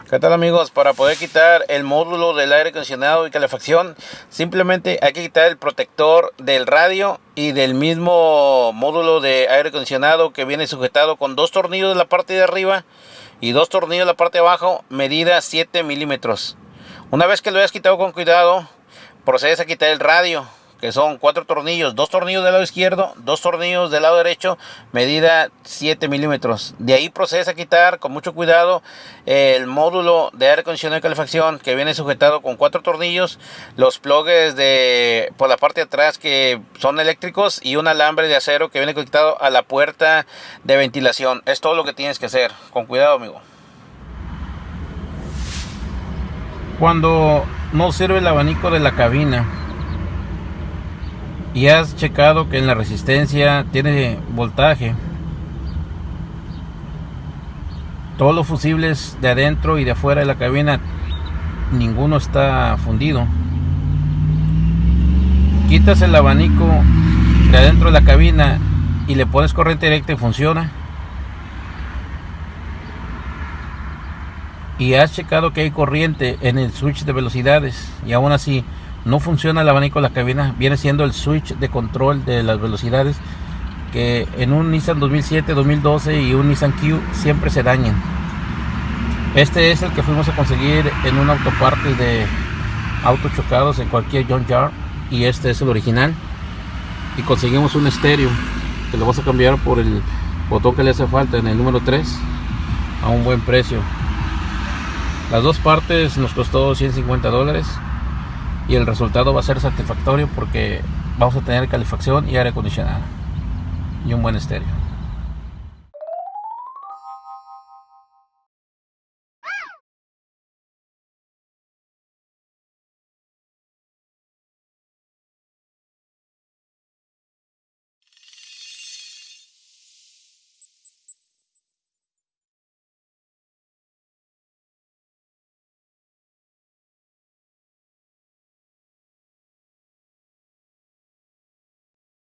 ¿Qué tal, amigos? Para poder quitar el módulo del aire acondicionado y calefacción, simplemente hay que quitar el protector del radio y del mismo módulo de aire acondicionado, que viene sujetado con dos tornillos en la parte de arriba y dos tornillos en la parte de abajo, medida 7 milímetros. Una vez que lo hayas quitado con cuidado, procedes a quitar el radio, que son 4 tornillos, 2 tornillos del lado izquierdo, 2 tornillos del lado derecho, medida 7 milímetros. De ahí procedes a quitar con mucho cuidado el módulo de aire acondicionado y calefacción, que viene sujetado con 4 tornillos, los plugs por la parte de atrás, que son eléctricos, y un alambre de acero que viene conectado a la puerta de ventilación. Es todo lo que tienes que hacer. Con cuidado, amigo. Cuando no sirve el abanico de la cabina y has checado que en la resistencia tiene voltaje, todos los fusibles de adentro y de afuera de la cabina, ninguno está fundido, quitas el abanico de adentro de la cabina y le pones corriente directa y funciona. Y has checado que hay corriente en el switch de velocidades y aún así no funciona el abanico de la cabina. Viene siendo el switch de control de las velocidades, que en un Nissan 2007, 2012 y un Nissan Q siempre se dañan. Este es el que fuimos a conseguir en un autoparte de autos chocados en cualquier junkyard, y este es el original. Y conseguimos un estéreo que lo vamos a cambiar por el botón que le hace falta en el número 3 a un buen precio. Las dos partes nos costó $150 y el resultado va a ser satisfactorio porque vamos a tener calefacción y aire acondicionado y un buen estéreo.